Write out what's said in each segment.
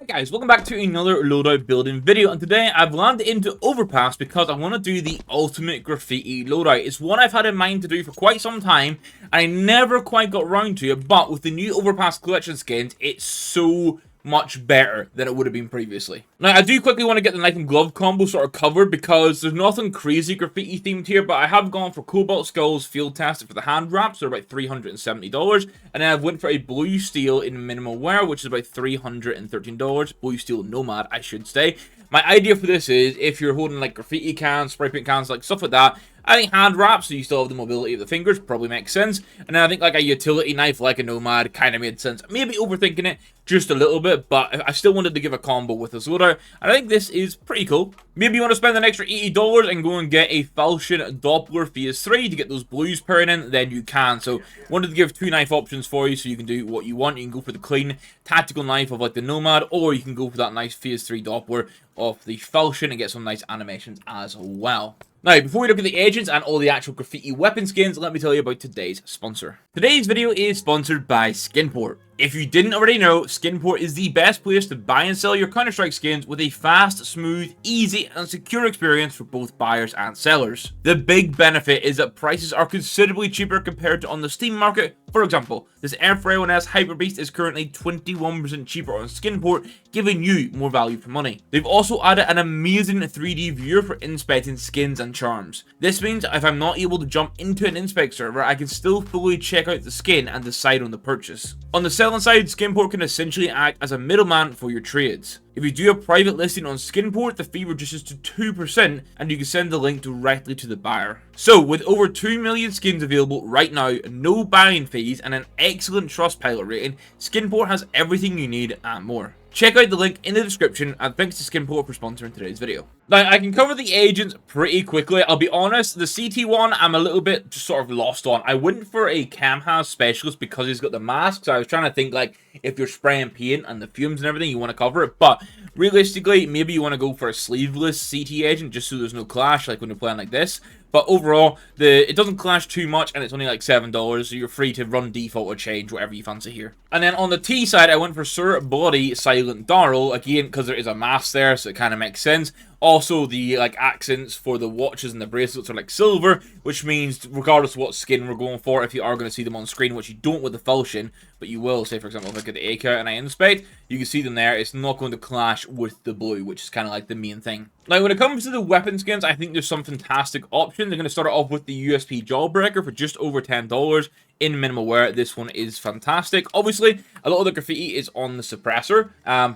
Guys, welcome back to another loadout building video, and today I've landed into Overpass because I want to do the ultimate graffiti loadout. It's one I've had in mind to do for quite some time, and I never quite got around to it, but with the new Overpass collection skins, it's so much better than it would have been previously. Now, I do quickly want to get the knife and glove combo sort of covered because there's nothing crazy graffiti themed here, but I have gone for Cobalt Skulls field tested for the hand wraps. They're about $370, and then I've went for a blue steel in minimal wear, which is about $313. Blue steel nomad, I should say. My idea for this is if you're holding like graffiti cans, spray paint cans, like stuff like that, I think hand wraps, so you still have the mobility of the fingers, probably makes sense. And then I think like a utility knife, like a nomad, kind of made sense. Maybe overthinking it just a little bit, but I still wanted to give a combo with this loadout. And I think this is pretty cool. Maybe you want to spend an extra $80 and go and get a falchion Doppler Phase 3 to get those blues pairing in, then you can. So wanted to give two knife options for you so you can do what you want. You can go for the clean tactical knife of like the nomad, or you can go for that nice Phase 3 Doppler of the falchion and get some nice animations as well. Now, before we look at the agents and all the actual graffiti weapon skins, let me tell you about today's sponsor. Today's video is sponsored by Skinport. If you didn't already know, Skinport is the best place to buy and sell your Counter-Strike skins with a fast, smooth, easy, and secure experience for both buyers and sellers. The big benefit is that prices are considerably cheaper compared to on the Steam market. For example, this M4A1S Hyper Beast is currently 21% cheaper on Skinport, giving you more value for money. They've also added an amazing 3D viewer for inspecting skins and charms. This means if I'm not able to jump into an inspect server, I can still fully check out the skin and decide on the purchase. On the selling side, Skinport can essentially act as a middleman for your trades. If you do a private listing on Skinport, the fee reduces to 2% and you can send the link directly to the buyer. So, with over 2 million skins available right now, no buying fees, and an excellent Trustpilot rating, Skinport has everything you need and more. Check out the link in the description, and thanks to Skinport for sponsoring today's video. Now, I can cover the agents pretty quickly. I'll be honest, the CT one, I'm a little bit just sort of lost on. I went for a Camhaz specialist because he's got the mask, so I was trying to think, like, if you're spraying paint and the fumes and everything, you want to cover it. But realistically, maybe you want to go for a sleeveless CT agent just so there's no clash, like when you're playing like this. But overall, it doesn't clash too much, and it's only like $7, so you're free to run default or change whatever you fancy here. And then on the T side, I went for Sir Bloody Silent Darrell, again, because there is a mask there, so it kind of makes sense. Also, the like accents for the watches and the bracelets are like silver, which means regardless of what skin we're going for, if you are going to see them on screen, which you don't with the falchion, but you will, say for example, if I get the AK and I inspect, you can see them there. It's not going to clash with the blue, which is kind of like the main thing. Now, when it comes to the weapon skins, I think there's some fantastic options. They're going to start it off with the USP Jawbreaker for just over $10 in minimal wear. This one is fantastic. Obviously, a lot of the graffiti is on the suppressor,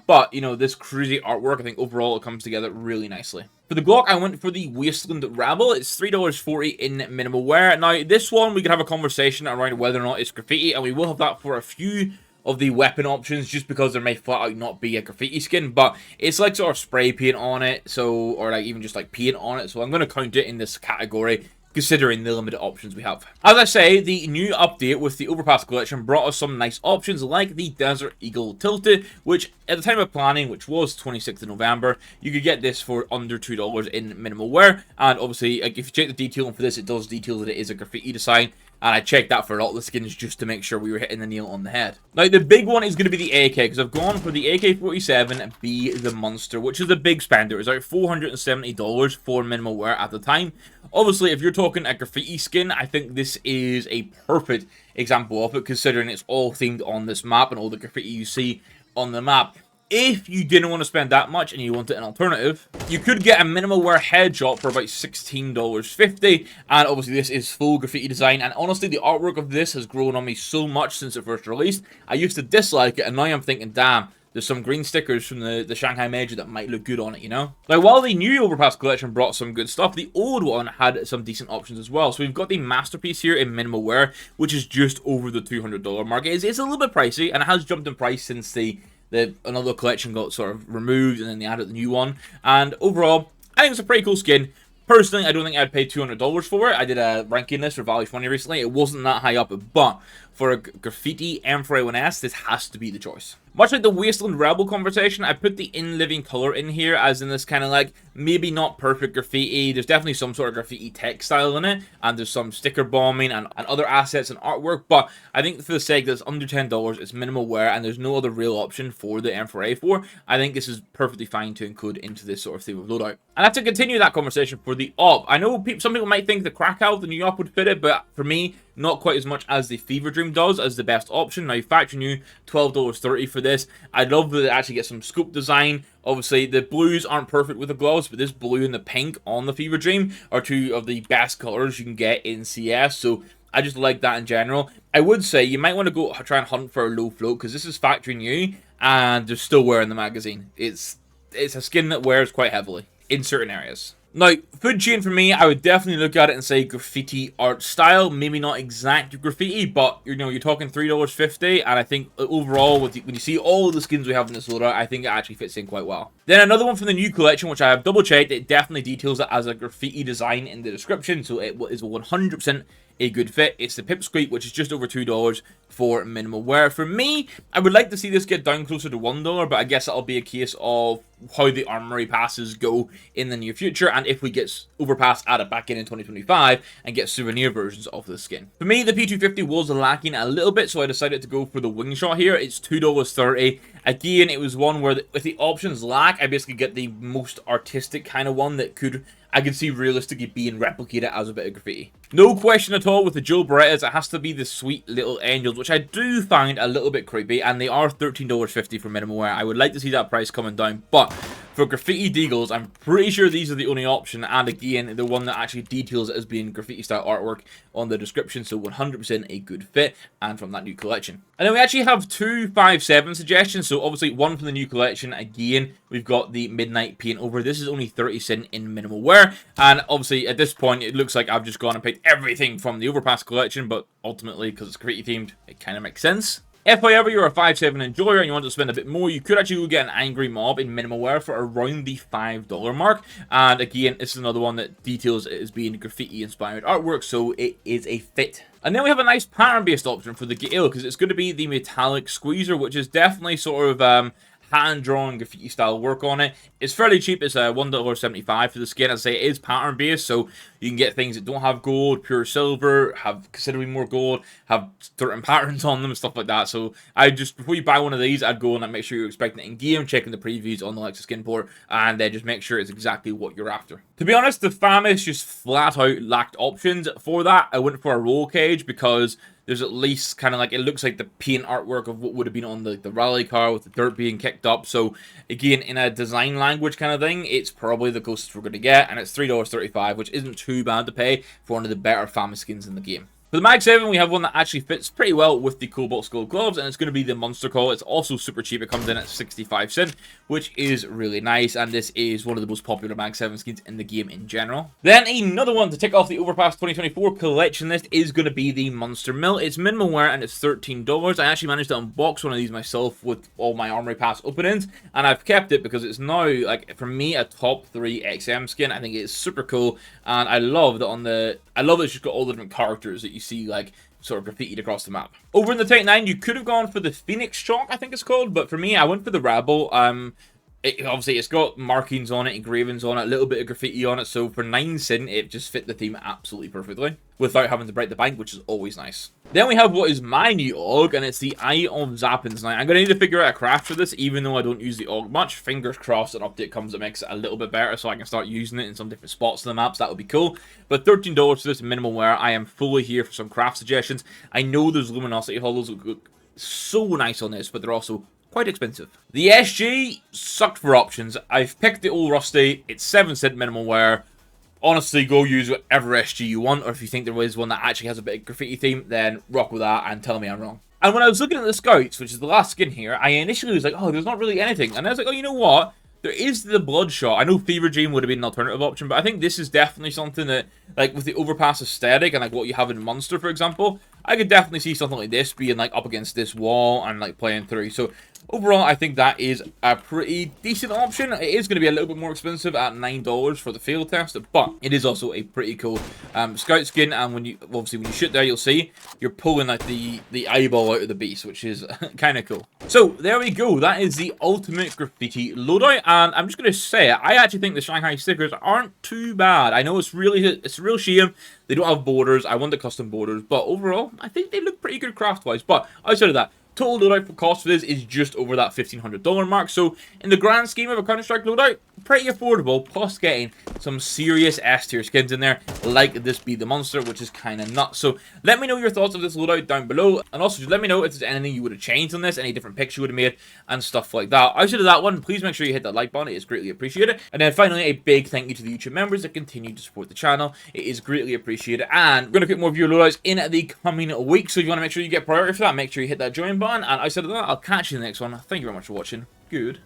but, you know, this crazy artwork, I think overall it comes together really nicely. For the Glock, I went for the Wasteland Rabble. It's $3.40 in minimal wear. Now, this one, we can have a conversation around whether or not it's graffiti, and we will have that for a few of the weapon options, just because there may flat out not be a graffiti skin, but it's like sort of spray paint on it, so, or like even just like paint on it, so I'm going to count it in this category, considering the limited options we have. As I say, the new update with the Overpass collection brought us some nice options like the Desert Eagle Tilted, which at the time of planning, which was 26th of November, you could get this for under $2 in minimal wear. And obviously, like, if you check the detailing for this, it does detail that it is a graffiti design. And I checked that for a lot of the skins just to make sure we were hitting the nail on the head. Now, the big one is going to be the AK, because I've gone for the AK-47B the Monster, which is a big spender. It's like $470 for minimal wear at the time. Obviously, if you're talking a graffiti skin, I think this is a perfect example of it, considering it's all themed on this map and all the graffiti you see on the map. If you didn't want to spend that much and you wanted an alternative, you could get a minimal wear headshot for about $16.50, and obviously this is full graffiti design, and honestly the artwork of this has grown on me so much since it first released. I used to dislike it, and now I'm thinking, damn, there's some green stickers from the Shanghai Major that might look good on it, you know? Now, while the new Overpass collection brought some good stuff, the old one had some decent options as well. So we've got the Masterpiece here in minimal wear, which is just over the $200 mark. It's a little bit pricey, and it has jumped in price since another collection got sort of removed, and then they added the new one. And overall, I think it's a pretty cool skin. Personally, I don't think I'd pay $200 for it. I did a ranking list for Value for Money recently. It wasn't that high up, but for a graffiti M4A1S, this has to be the choice. Much like the Wasteland Rebel conversation, I put the in-living color in here as in this kind of like, maybe not perfect graffiti. There's definitely some sort of graffiti textile in it, and there's some sticker bombing and other assets and artwork, but I think for the sake that it's under $10, it's minimal wear, and there's no other real option for the M4A4, I think this is perfectly fine to include into this sort of theme of loadout. And I have to continue that conversation for the op. I know some people might think the Krakow, the new op, would fit it, but for me, not quite as much as the Fever Dream does as the best option. Now, factor new $12.30 for this. I love that it actually gets some scope design. Obviously, the blues aren't perfect with the gloves, but this blue and the pink on the Fever Dream are two of the best colors you can get in CS, so I just like that in general. I would say you might want to go try and hunt for a low float, because this is factory new, and there's still wear in the magazine. It's a skin that wears quite heavily in certain areas. Now, food chain for me, I would definitely look at it and say graffiti art style. Maybe not exact graffiti, but you know, you're talking $3.50, and I think overall, when you see all of the skins we have in this loadout, I think it actually fits in quite well. Then another one from the new collection, which I have double checked, it definitely details it as a graffiti design in the description, so it is 100% a good fit. It's the Pipsqueak, which is just over $2 for minimal wear. For me, I would like to see this get down closer to $1, but I guess that'll be a case of how the armory passes go in the near future, and if we get overpass added back in 2025 and get souvenir versions of the skin. For me, the P250 was lacking a little bit, so I decided to go for the wing shot here. It's $2.30. Again, it was one where with the options lack, I basically get the most artistic kind of one that I could see realistically being replicated as a bit of graffiti. No question at all with the Joe Berettas, it has to be the sweet little angels, which I do find a little bit creepy, and they are $13.50 for minimal wear. I would like to see that price coming down, but for graffiti deagles, I'm pretty sure these are the only option, and again, the one that actually details it as being graffiti style artwork on the description, so 100% a good fit, and from that new collection. And then we actually have two 5.7 suggestions, so obviously one from the new collection. Again, we've got the Midnight Paint Over. This is only 30 cents in minimal wear, and obviously at this point, it looks like I've just gone and picked everything from the Overpass collection, but ultimately, because it's graffiti themed, it kind of makes sense. If, however, you're a 5.7 enjoyer and you want to spend a bit more, you could actually go get an Angry Mob in minimal wear for around the $5 mark. And again, this is another one that details it as being graffiti-inspired artwork, so it is a fit. And then we have a nice pattern-based option for the Gale, because it's going to be the Metallic Squeezer, which is definitely sort of hand-drawn graffiti style work on it. It's fairly cheap. It's $1.75 for the skin. As I say, it is pattern based, so you can get things that don't have gold, pure silver, have considerably more gold, have certain patterns on them and stuff like that. So I just, before you buy one of these, I'd go and make sure you're expecting it in game, checking the previews on the likes of Skinport, and then just make sure it's exactly what you're after. To be honest, the FAMAS just flat out lacked options for that. I went for a roll cage because there's at least kind of like, it looks like the paint artwork of what would have been on the rally car with the dirt being kicked up. So again, in a design language kind of thing, it's probably the closest we're going to get, and it's $3.35, which isn't too bad to pay for one of the better FAMAS skins in the game. For the Mag 7, we have one that actually fits pretty well with the Cobalt Skull gloves, and it's going to be the Monster Call. It's also super cheap. It comes in at 65 cents, which is really nice, and this is one of the most popular Mag 7 skins in the game in general. Then another one to tick off the Overpass 2024 collection list is going to be the Monster Mill. It's minimal wear, and it's $13. I actually managed to unbox one of these myself with all my Armory Pass openings, and I've kept it because it's now, like, for me, a top 3 XM skin. I think it's super cool, and I love that it's just got all the different characters that you see, like, sort of graffitied across the map. Over in the Type 9, you could have gone for the Phoenix Chalk, I think it's called, but for me, I went for the Rebel. Obviously, it's got markings on it, engravings on it, a little bit of graffiti on it, so for 9 cents, it just fit the theme absolutely perfectly, without having to break the bank, which is always nice. Then we have what is my new AUG, and it's the Eye of Zappins. Now, I'm going to need to figure out a craft for this, even though I don't use the AUG much. Fingers crossed an update comes that makes it a little bit better, so I can start using it in some different spots in the maps. That would be cool. But $13 for this minimal wear. I am fully here for some craft suggestions. I know there's luminosity hollows that look so nice on this, but they're also quite expensive. The SG sucked for options. I've picked the old Rusty. It's 7 cent minimal wear. Honestly, go use whatever SG you want, or if you think there is one that actually has a bit of graffiti theme, then rock with that and tell me I'm wrong. And when I was looking at the Scouts, which is the last skin here, I initially was like, oh, there's not really anything. And I was like, oh, you know what? There is the Bloodshot. I know Fever Dream would have been an alternative option, but I think this is definitely something that, like, with the Overpass aesthetic and like what you have in Monster, for example, I could definitely see something like this being like up against this wall and like playing through. So overall, I think that is a pretty decent option. It is going to be a little bit more expensive at $9 for the field test, but it is also a pretty cool scout skin. And when you obviously when you shoot there, you'll see you're pulling like the eyeball out of the beast, which is kind of cool. So there we go. That is the ultimate graffiti loadout, and I'm just going to say it. I actually think the Shanghai stickers aren't too bad. I know it's a real shame they don't have borders. I want the custom borders, but overall, I think they look pretty good craft-wise. But outside of that, total loadout for cost for this is just over that $1,500 mark. So in the grand scheme of a Counter-Strike loadout, pretty affordable, plus getting some serious S-tier skins in there, like this Be the Monster, which is kind of nuts. So let me know your thoughts of this loadout down below, and also just let me know if there's anything you would have changed on this, any different picks you would have made, and stuff like that. Outside of that one, please make sure you hit that like button. It is greatly appreciated. And then finally, a big thank you to the YouTube members that continue to support the channel. It is greatly appreciated. And we're going to put more viewer loadouts in the coming weeks, so if you want to make sure you get priority for that, make sure you hit that join button. And outside of that, I'll catch you in the next one. Thank you very much for watching. Good.